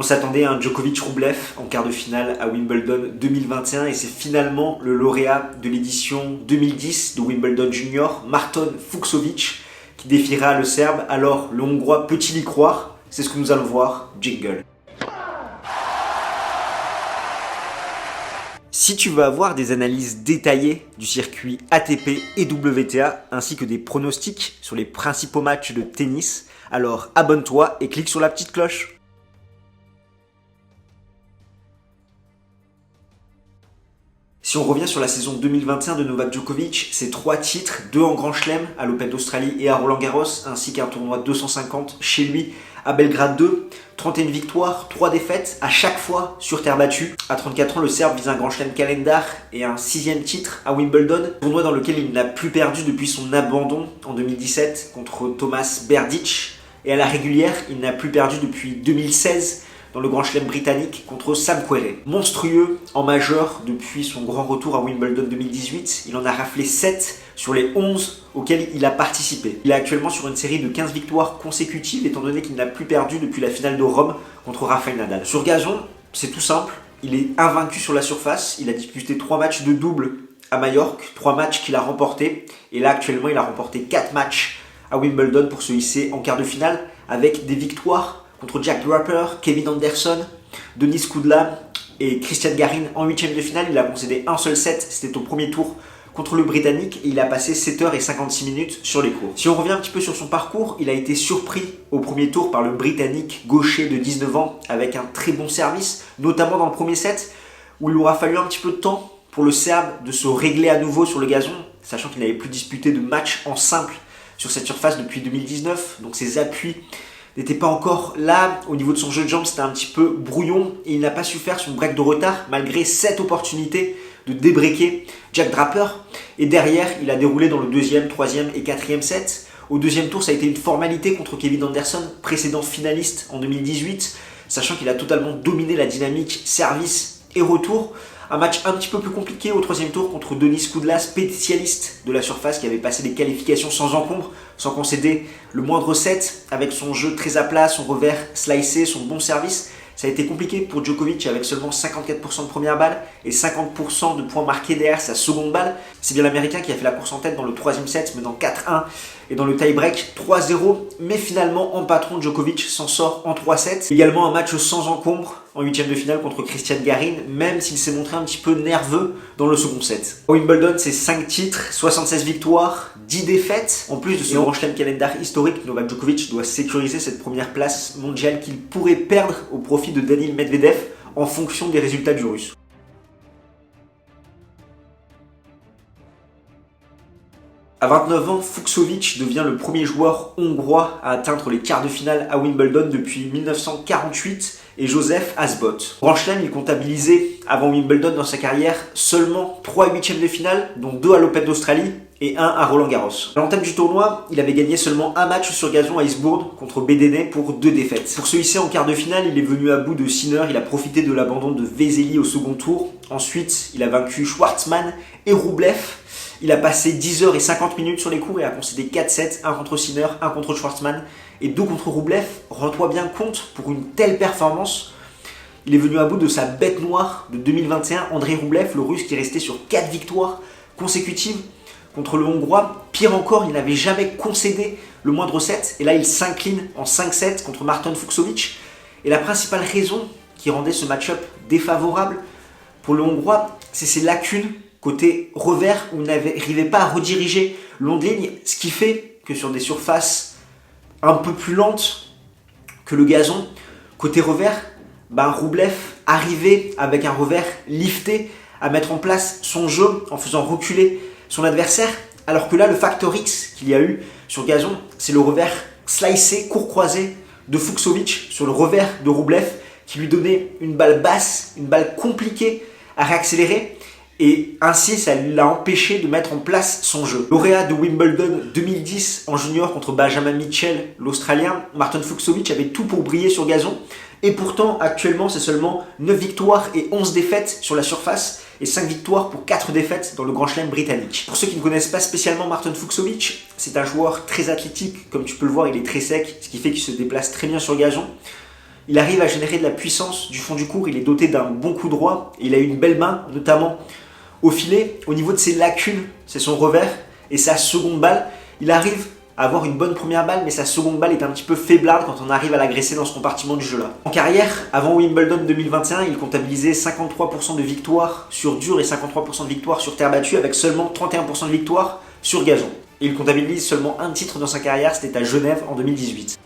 On s'attendait à un Djokovic-Rublev en quart de finale à Wimbledon 2021 et c'est finalement le lauréat de l'édition 2010 de Wimbledon Junior, Marton Fucsovics, qui défiera le Serbe. Alors, le Hongrois peut-il y croire? C'est ce que nous allons voir. Jingle. Si tu veux avoir des analyses détaillées du circuit ATP et WTA, ainsi que des pronostics sur les principaux matchs de tennis, alors abonne-toi et clique sur la petite cloche. Si on revient sur la saison 2021 de Novak Djokovic, c'est 3 titres, 2 en Grand Chelem à l'Open d'Australie et à Roland Garros, ainsi qu'un tournoi 250 chez lui à Belgrade 2, 31 victoires, 3 défaites, à chaque fois sur terre battue. À 34 ans, le Serbe vise un Grand Chelem calendar et un 6e titre à Wimbledon, tournoi dans lequel il n'a plus perdu depuis son abandon en 2017 contre Thomas Berdych. Et à la régulière, il n'a plus perdu depuis 2016 dans le Grand Chelem britannique contre Sam Querrey. Monstrueux en majeur depuis son grand retour à Wimbledon 2018, il en a raflé 7 sur les 11 auxquels il a participé. Il est actuellement sur une série de 15 victoires consécutives étant donné qu'il n'a plus perdu depuis la finale de Rome contre Rafael Nadal. Sur gazon, c'est tout simple, il est invaincu sur la surface, il a disputé 3 matchs de double à Majorque, 3 matchs qu'il a remportés, et là actuellement il a remporté 4 matchs à Wimbledon pour se hisser en quart de finale avec des victoires contre Jack Draper, Kevin Anderson, Denis Kudla et Christian Garin en 8e de finale. Il a concédé un seul set, c'était au premier tour contre le Britannique et il a passé 7h56 sur les cours. Si on revient un petit peu sur son parcours, il a été surpris au premier tour par le Britannique gaucher de 19 ans avec un très bon service, notamment dans le premier set où il aura fallu un petit peu de temps pour le Serbe de se régler à nouveau sur le gazon, sachant qu'il n'avait plus disputé de match en simple sur cette surface depuis 2019, donc ses appuis n'était pas encore là. Au niveau de son jeu de jambes, c'était un petit peu brouillon et il n'a pas su faire son break de retard malgré 7 opportunités de débreaker Jack Draper. Et derrière, il a déroulé dans le 2e, 3e et 4e set. Au 2e tour, ça a été une formalité contre Kevin Anderson, précédent finaliste en 2018, sachant qu'il a totalement dominé la dynamique service et retour. Un match un petit peu plus compliqué au 3e tour contre Denis Kudla, spécialiste de la surface qui avait passé les qualifications sans encombre, sans concéder le moindre set, avec son jeu très à plat, son revers slicé, son bon service. Ça a été compliqué pour Djokovic avec seulement 54% de première balle et 50% de points marqués derrière sa seconde balle. C'est bien l'Américain qui a fait la course en tête dans le 3e set, menant 4-1 et dans le tie-break 3-0. Mais finalement, en patron, Djokovic s'en sort en 3-7. Également un match sans encombre en 8e de finale contre Christian Garin, même s'il s'est montré un petit peu nerveux dans le second set. Wimbledon, c'est 5 titres, 76 victoires, 10 défaites. En plus de ce Grand Chelem calendar historique, Novak Djokovic doit sécuriser cette première place mondiale qu'il pourrait perdre au profit de Daniil Medvedev en fonction des résultats du Russe. À 29 ans, Fucsovics devient le premier joueur hongrois à atteindre les quarts de finale à Wimbledon depuis 1948 et Joseph Asbot. Grand Chelem, il comptabilisait avant Wimbledon dans sa carrière seulement 3 8e de finale, dont 2 à l'Open d'Australie et 1 à Roland Garros. À l'entame du tournoi, il avait gagné seulement un match sur gazon à Iceburg contre Bedene pour 2 défaites. Pour se hisser en quart de finale, il est venu à bout de Sinner, il a profité de l'abandon de Vesely au second tour. Ensuite, il a vaincu Schwartzmann et Rublev. Il a passé 10h50 sur les cours et a concédé 4 sets, 1 contre Sinner, 1 contre Schwartzmann et 2 contre Rublev. Rends-toi bien compte, pour une telle performance, il est venu à bout de sa bête noire de 2021, Andrei Rublev, le Russe qui restait sur 4 victoires consécutives contre le Hongrois. Pire encore, il n'avait jamais concédé le moindre set et là il s'incline en 5-7 contre Marton Fucsovics. Et la principale raison qui rendait ce match-up défavorable pour le Hongrois, c'est ses lacunes côté revers où il n'arrivait pas à rediriger le long de ligne, ce qui fait que sur des surfaces un peu plus lentes que le gazon, côté revers, Rublev arrivait avec un revers lifté à mettre en place son jeu en faisant reculer son adversaire, alors que là le facteur X qu'il y a eu sur gazon, c'est le revers slicé, court croisé de Fucsovics sur le revers de Rublev qui lui donnait une balle basse, une balle compliquée à réaccélérer. Et ainsi, ça l'a empêché de mettre en place son jeu. Lauréat de Wimbledon 2010 en junior contre Benjamin Mitchell, l'Australien, Marton Fucsovics avait tout pour briller sur gazon. Et pourtant, actuellement, c'est seulement 9 victoires et 11 défaites sur la surface et 5 victoires pour 4 défaites dans le Grand Chelem britannique. Pour ceux qui ne connaissent pas spécialement Marton Fucsovics, c'est un joueur très athlétique. Comme tu peux le voir, il est très sec, ce qui fait qu'il se déplace très bien sur gazon. Il arrive à générer de la puissance du fond du court, il est doté d'un bon coup droit, il a une belle main, notamment au filet. Au niveau de ses lacunes, c'est son revers et sa seconde balle. Il arrive à avoir une bonne première balle, mais sa seconde balle est un petit peu faiblarde quand on arrive à l'agresser dans ce compartiment du jeu-là. En carrière, avant Wimbledon 2021, il comptabilisait 53% de victoires sur dur et 53% de victoires sur terre battue, avec seulement 31% de victoires sur gazon. Et il comptabilise seulement un titre dans sa carrière, c'était à Genève en 2018.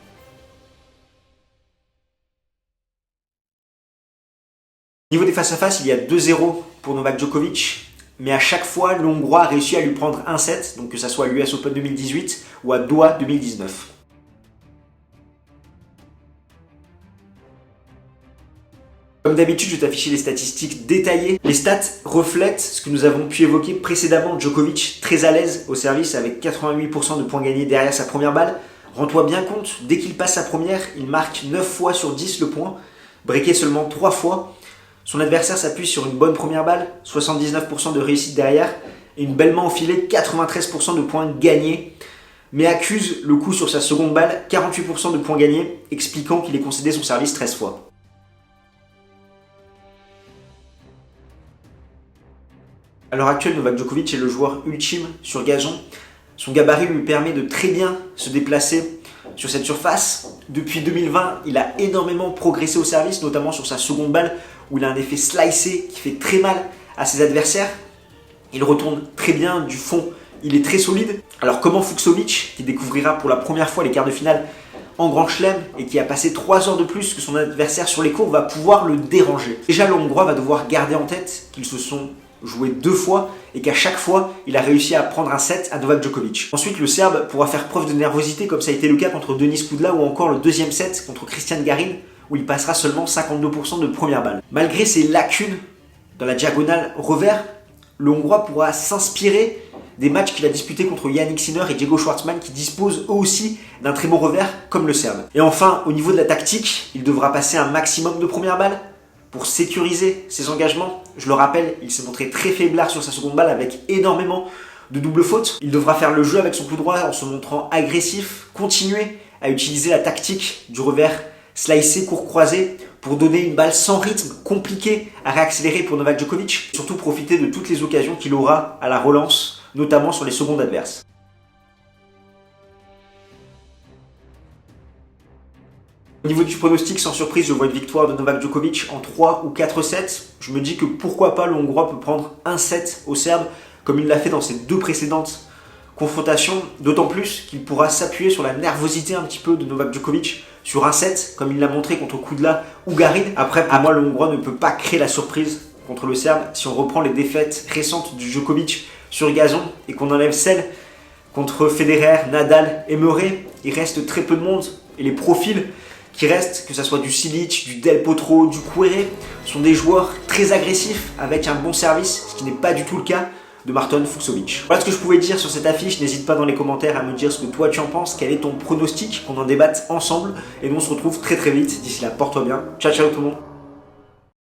Au niveau des face-à-face, il y a 2-0 pour Novak Djokovic. Mais à chaque fois, le Hongrois a réussi à lui prendre un set, donc que ça soit à l'US Open 2018 ou à Doha 2019. Comme d'habitude, je vais t'afficher les statistiques détaillées. Les stats reflètent ce que nous avons pu évoquer précédemment. Djokovic, très à l'aise au service avec 88% de points gagnés derrière sa première balle. Rends-toi bien compte, dès qu'il passe sa première, il marque 9 fois sur 10 le point, breaké seulement 3 fois. Son adversaire s'appuie sur une bonne première balle, 79% de réussite derrière, et une belle main au filet, 93% de points gagnés, mais accuse le coup sur sa seconde balle, 48% de points gagnés, expliquant qu'il ait concédé son service 13 fois. À l'heure actuelle, Novak Djokovic est le joueur ultime sur gazon. Son gabarit lui permet de très bien se déplacer sur cette surface. Depuis 2020, il a énormément progressé au service, notamment sur sa seconde balle, où il a un effet slicé qui fait très mal à ses adversaires. Il retourne très bien du fond, il est très solide. Alors comment Fucsovics, qui découvrira pour la première fois les quarts de finale en Grand Chelem et qui a passé 3 heures de plus que son adversaire sur les courts, va pouvoir le déranger? Déjà, le Hongrois va devoir garder en tête qu'ils se sont joués 2 fois et qu'à chaque fois, il a réussi à prendre un set à Novak Djokovic. Ensuite, le Serbe pourra faire preuve de nervosité comme ça a été le cas contre Denis Kudla ou encore le deuxième set contre Cristian Garin, où il passera seulement 52% de première balle. Malgré ses lacunes dans la diagonale revers, le Hongrois pourra s'inspirer des matchs qu'il a disputés contre Yannick Sinner et Diego Schwartzmann, qui disposent eux aussi d'un très bon revers comme le Serbe. Et enfin, au niveau de la tactique, il devra passer un maximum de première balle pour sécuriser ses engagements. Je le rappelle, il s'est montré très faiblard sur sa seconde balle avec énormément de doubles fautes. Il devra faire le jeu avec son coup droit en se montrant agressif, continuer à utiliser la tactique du revers slicé, court croisé, pour donner une balle sans rythme, compliquée à réaccélérer pour Novak Djokovic. Et surtout profiter de toutes les occasions qu'il aura à la relance, notamment sur les secondes adverses. Au niveau du pronostic, sans surprise, je vois une victoire de Novak Djokovic en 3 ou 4 sets. Je me dis que pourquoi pas le Hongrois peut prendre un set au Serbe, comme il l'a fait dans ses 2 précédentes confrontations, d'autant plus qu'il pourra s'appuyer sur la nervosité un petit peu de Novak Djokovic sur un set, comme il l'a montré contre Kudla ou Garin. Après, pour moi, le Hongrois ne peut pas créer la surprise contre le Serbe. Si on reprend les défaites récentes du Djokovic sur gazon et qu'on enlève celles contre Federer, Nadal et Murray, il reste très peu de monde. Et les profils qui restent, que ce soit du Cilic, du Del Potro, du Querrey, sont des joueurs très agressifs avec un bon service, ce qui n'est pas du tout le cas de Marton Fucsovics. Voilà ce que je pouvais dire sur cette affiche. N'hésite pas dans les commentaires à me dire ce que toi tu en penses, quel est ton pronostic, qu'on en débatte ensemble. Et nous on se retrouve très vite. D'ici là, porte-toi bien. Ciao ciao tout le monde.